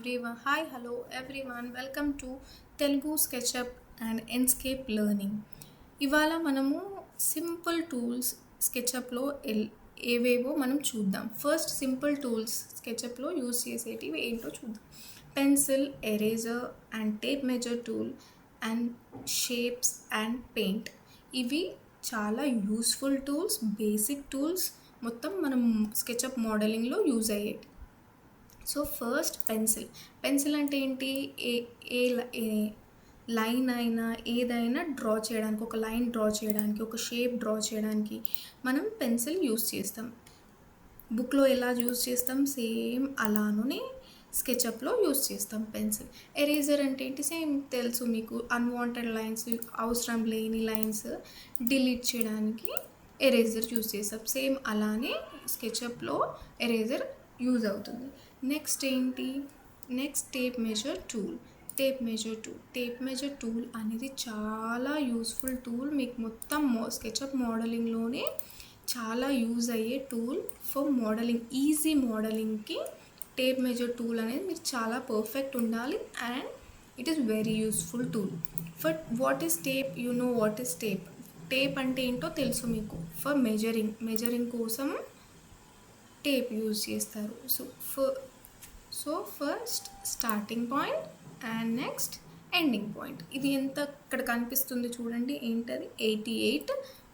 Everyone. Hi, hello everyone. Welcome to Telugu SketchUp and Enscape Learning. ఇవాళ మనము simple tools స్కెచ్అప్లో ఏవేవో మనం చూద్దాం. ఫస్ట్ సింపుల్ టూల్స్ స్కెచ్అప్లో యూజ్ చేసేటివి ఏంటో చూద్దాం. Pencil, eraser and tape measure tool and shapes and paint. ఇవి చాలా యూస్ఫుల్ టూల్స్, బేసిక్ టూల్స్, మొత్తం మనం స్కెచ్అప్ మోడలింగ్లో యూజ్ అయ్యేటి. సో ఫస్ట్ పెన్సిల్ అంటే ఏంటి? ఏ ఏ ఏ లైన్ అయినా ఏదైనా డ్రా చేయడానికి, ఒక లైన్ డ్రా చేయడానికి, ఒక షేప్ డ్రా చేయడానికి మనం పెన్సిల్ యూస్ చేస్తాం. బుక్లో ఎలా యూస్ చేస్తాం సేమ్ అలానే స్కెచ్అప్లో యూస్ చేస్తాం పెన్సిల్. ఎరేజర్ అంటే ఏంటి? సేమ్ తెలుసు మీకు, అన్వాంటెడ్ లైన్స్, అవసరం లేని లైన్స్ డిలీట్ చేయడానికి ఎరేజర్ యూస్ చేస్తాం. సేమ్ అలానే స్కెచ్అప్లో ఎరేజర్ యూజ్ అవుతుంది. నెక్స్ట్ ఏంటి? Next tape measure tool. Tape measure tool అనేది చాలా యూస్ఫుల్ టూల్. మీకు మొత్తం స్కెచ్అప్ మోడలింగ్లోనే చాలా యూజ్ అయ్యే టూల్ ఫర్ మోడలింగ్. ఈజీ మోడలింగ్కి టేప్ మెజర్ టూల్ అనేది మీరు చాలా పర్ఫెక్ట్ ఉండాలి and it is very useful tool. For what is tape? You know what is tape. Tape అంటే ఏంటో తెలుసు మీకు. ఫర్ మెజరింగ్ కోసం టేప్ యూజ్ చేస్తారు. So first starting point and next ending point. ఇది ఎంత ఇక్కడ కనిపిస్తుంది చూడండి, ఏంటది? 88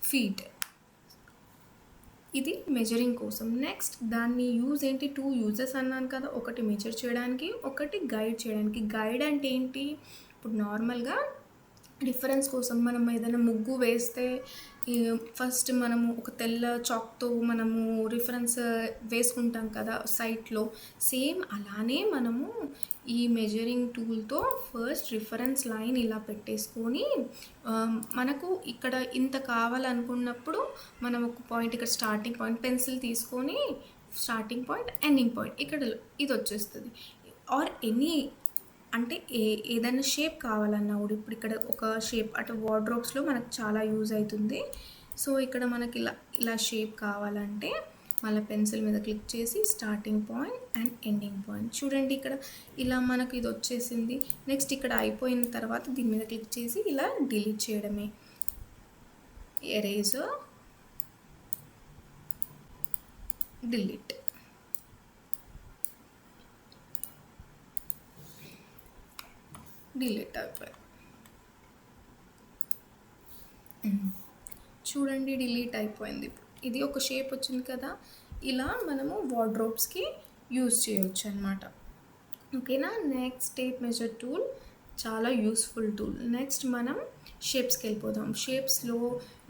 feet. ఇది మెజరింగ్ కోసం. నెక్స్ట్ దాన్ని యూజ్ ఏంటి? 2 యూజెస్ అన్నాను కదా, ఒకటి మెజర్ చేయడానికి, ఒకటి గైడ్ చేయడానికి. గైడ్ అంటే ఏంటి? ఇప్పుడు నార్మల్గా రిఫరెన్స్ కోసం మనం ఏదైనా ముగ్గు వేస్తే ఫస్ట్ మనము ఒక తెల్ల చాక్తో మనము రిఫరెన్స్ వేసుకుంటాం కదా సైట్లో. సేమ్ అలానే మనము ఈ మెజరింగ్ టూల్తో ఫస్ట్ రిఫరెన్స్ లైన్ ఇలా పెట్టేసుకొని మనకు ఇక్కడ ఇంత కావాలనుకున్నప్పుడు మనం ఒక పాయింట్, ఇక్కడ స్టార్టింగ్ పాయింట్ పెన్సిల్ తీసుకొని స్టార్టింగ్ పాయింట్, ఎండింగ్ పాయింట్ ఇక్కడ ఇది వచ్చేస్తుంది. ఆర్ ఎనీ అంటే ఏదైనా షేప్ కావాలన్నా కూడా, ఇప్పుడు ఇక్కడ ఒక షేప్ అంటే వార్డ్రోబ్స్లో మనకు చాలా యూజ్ అవుతుంది. సో ఇక్కడ మనకి ఇలా షేప్ కావాలంటే మళ్ళీ పెన్సిల్ మీద క్లిక్ చేసి starting point and ending point చూడండి, ఇక్కడ ఇలా మనకు ఇది వచ్చేసింది. నెక్స్ట్ ఇక్కడ అయిపోయిన తర్వాత దీని మీద క్లిక్ చేసి ఇలా డిలీట్ చేయడమే. Eraser, delete. డిలీట్ అయిపోయి చూడండి, డిలీట్ అయిపోయింది. ఇది ఒక షేప్ వచ్చింది కదా, ఇలా మనము వార్డ్రోబ్స్కి యూజ్ చేయొచ్చు అనమాట. ఓకేనా? నెక్స్ట్ టేప్ మెజర్ టూల్ చాలా యూస్ఫుల్ టూల్. నెక్స్ట్ మనం షేప్స్కి వెళ్ళిపోదాం. షేప్స్లో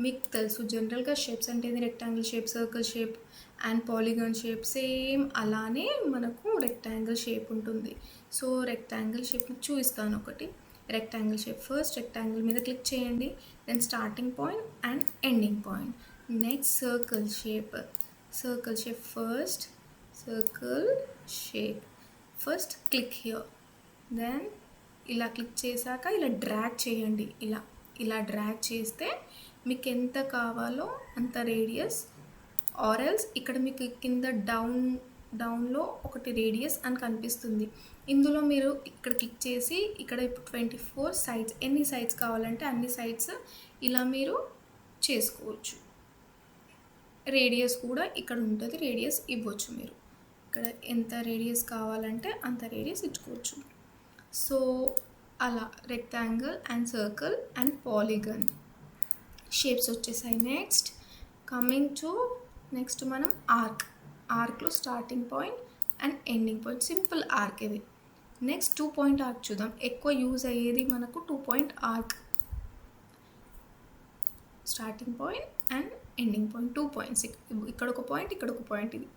మీకు తెలుసు జనరల్గా షేప్స్ అంటే rectangle shape, circle shape and polygon shape. Same అలానే మనకు రెక్టాంగిల్ షేప్ ఉంటుంది. సో రెక్టాంగిల్ షేప్ చూపిస్తాను ఒకటి. రెక్టాంగిల్ షేప్, ఫస్ట్ రెక్టాంగిల్ మీద క్లిక్ చేయండి, then starting point and ending point. Next circle shape first circle shape, first click here, then ఇలా click చేశాక ఇలా డ్రాగ్ చేయండి. ఇలా డ్రాగ్ చేస్తే మీకు ఎంత కావాలో అంత రేడియస్, ఆర్ ఎల్స్ ఇక్కడ మీకు కింద డౌన్లో ఒకటి రేడియస్ అని కనిపిస్తుంది. ఇందులో మీరు ఇక్కడ క్లిక్ చేసి ఇక్కడ ఇప్పుడు 24 సైడ్స్, ఎన్ని సైడ్స్ కావాలంటే అన్ని సైడ్స్ ఇలా మీరు చేసుకోవచ్చు. రేడియస్ కూడా ఇక్కడ ఉంటుంది, రేడియస్ ఇవ్వచ్చు. మీరు ఇక్కడ ఎంత రేడియస్ కావాలంటే అంత రేడియస్ ఇచ్చుకోవచ్చు. సో అలా rectangle and circle and polygon shapes వచ్చేసాయి. నెక్స్ట్ కమింగ్ టు నెక్స్ట్ మనం ఆర్క్లో starting point and ending point. Simple arc ఇది. నెక్స్ట్ 2 point ఆర్క్ చూద్దాం. ఎక్కువ యూజ్ అయ్యేది మనకు 2 point arc. Starting point and ending point 2 points. ఇక్కడ ఒక పాయింట్, ఇక్కడ ఒక పాయింట్. ఇది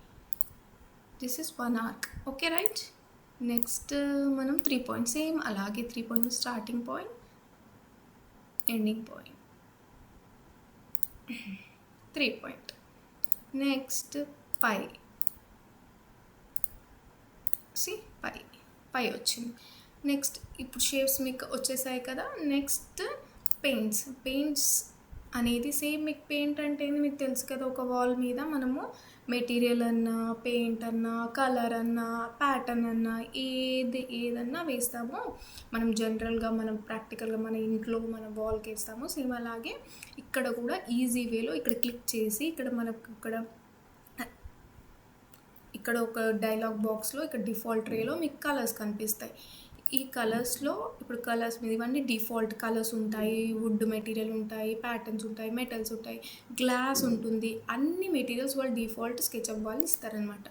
this is 1 arc. Okay right? Next మనం 3 points. సేమ్ అలాగే 3 points, starting point, ending point, 3 point. Next పై వచ్చింది. నెక్స్ట్ ఇప్పుడు షేప్స్ మీకు వచ్చేసాయి కదా. నెక్స్ట్ పెయింట్స్ అనేది సేమ్ మీకు పెయింట్ అంటే ఏంది మీకు తెలుసు కదా, ఒక వాల్ మీద మనము మెటీరియల్ అన్నా, పెయింట్ అన్నా, కలర్ అన్నా, ప్యాటర్న్ అన్నా ఏదన్నా వేస్తామో మనం జనరల్‌గా మనం ప్రాక్టికల్‌గా మన ఇంట్లో మన వాల్‌కి వేస్తామో సేమ్ అలాగే ఇక్కడ కూడా ఈజీ వేలో ఇక్కడ క్లిక్ చేసి ఇక్కడ మనకు ఇక్కడ ఒక డైలాగ్ బాక్స్లో ఇక్కడ డిఫాల్ట్ ట్రేలో మీకు కలర్స్ కనిపిస్తాయి. ఈ కలర్స్లో ఇప్పుడు కలర్స్ మీద ఇవన్నీ డిఫాల్ట్ కలర్స్ ఉంటాయి, వుడ్ మెటీరియల్ ఉంటాయి, ప్యాటర్న్స్ ఉంటాయి, మెటల్స్ ఉంటాయి, గ్లాస్ ఉంటుంది. అన్ని మెటీరియల్స్ వాళ్ళు డిఫాల్ట్ స్కెచ్అప్ వాళ్ళు ఇస్తారనమాట.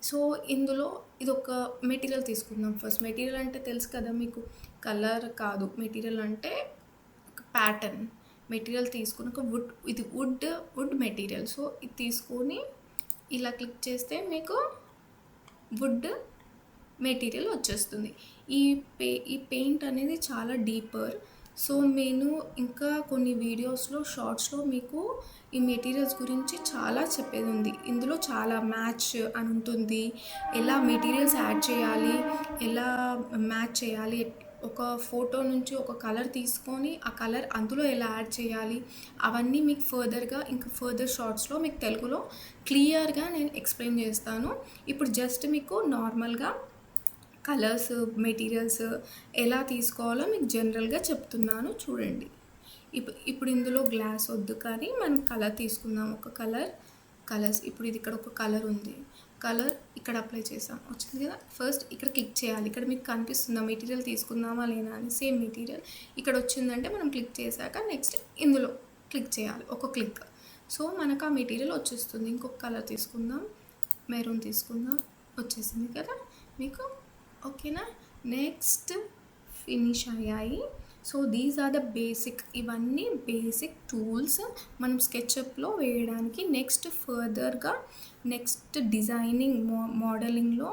సో ఇందులో ఇది ఒక మెటీరియల్ తీసుకుందాం. ఫస్ట్ మెటీరియల్ అంటే తెలుసు కదా మీకు, కలర్ కాదు, మెటీరియల్ అంటే ఒక ప్యాటర్న్. మెటీరియల్ తీసుకుని ఒక ఇది వుడ్ మెటీరియల్. సో ఇది తీసుకొని ఇలా క్లిక్ చేస్తే మీకు వుడ్ మెటీరియల్ వచ్చేస్తుంది. ఈ పెయింట్ అనేది చాలా డీపర్. సో నేను ఇంకా కొన్ని వీడియోస్లో షార్ట్స్లో మీకు ఈ మెటీరియల్స్ గురించి చాలా చెప్పేది ఉంది. ఇందులో చాలా మ్యాచ్ అని ఉంటుంది, ఎలా మెటీరియల్స్ యాడ్ చేయాలి, ఎలా మ్యాచ్ చేయాలి, ఒక ఫోటో నుంచి ఒక కలర్ తీసుకొని ఆ కలర్ అందులో ఎలా యాడ్ చేయాలి, అవన్నీ మీకు ఫర్దర్ షార్ట్స్లో మీకు తెలుగులో క్లియర్గా నేను ఎక్స్ప్లెయిన్ చేస్తాను. ఇప్పుడు జస్ట్ మీకు నార్మల్గా కలర్స్, మెటీరియల్స్ ఎలా తీసుకోవాలో మీకు జనరల్గా చెప్తున్నాను చూడండి. ఇప్పుడు ఇందులో గ్లాస్ వద్దు, కానీ మనం కలర్ తీసుకుందాం. ఒక కలర్స్ ఇప్పుడు ఇది ఇక్కడ ఒక కలర్ ఉంది, కలర్ ఇక్కడ అప్లై చేసాం, వచ్చింది కదా. ఫస్ట్ ఇక్కడ క్లిక్ చేయాలి. ఇక్కడ మీకు కనిపిస్తుందా మెటీరియల్ తీసుకుందామా లేదా అని. సేమ్ మెటీరియల్ ఇక్కడ వచ్చిందంటే మనం క్లిక్ చేశాక నెక్స్ట్ ఇందులో క్లిక్ చేయాలి, ఒక క్లిక్. సో మనకు ఆ మెటీరియల్ వచ్చేస్తుంది. ఇంకొక కలర్ తీసుకుందాం, మెరూన్ తీసుకుందాం, వచ్చేసింది కదా మీకు. ఓకేనా, నెక్స్ట్ ఫినిష్ అయ్యాయి. So these are the basic, ఇవన్నీ బేసిక్ టూల్స్ మనం స్కెచ్అప్లో వేయడానికి. ఫర్దర్గా నెక్స్ట్ డిజైనింగ్ మోడలింగ్లో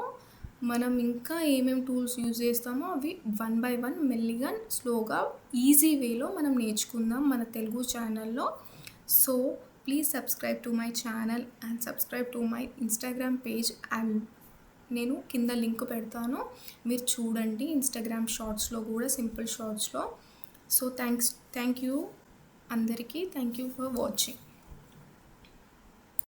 మనం ఇంకా ఏమేమి టూల్స్ యూజ్ చేస్తామో అవి 1 by 1 మెల్లిగా స్లోగా ఈజీ వేలో మనం నేర్చుకుందాం మన తెలుగు ఛానల్లో. So please subscribe to my channel and subscribe to my Instagram page. And నేను కింద లింక్ పెడతాను, మీరు చూడండి ఇన్స్టాగ్రామ్ షార్ట్స్లో కూడా, సింపుల్ షార్ట్స్లో. సో థ్యాంక్ యూ అందరికీ, థ్యాంక్ యూ ఫర్ వాచింగ్.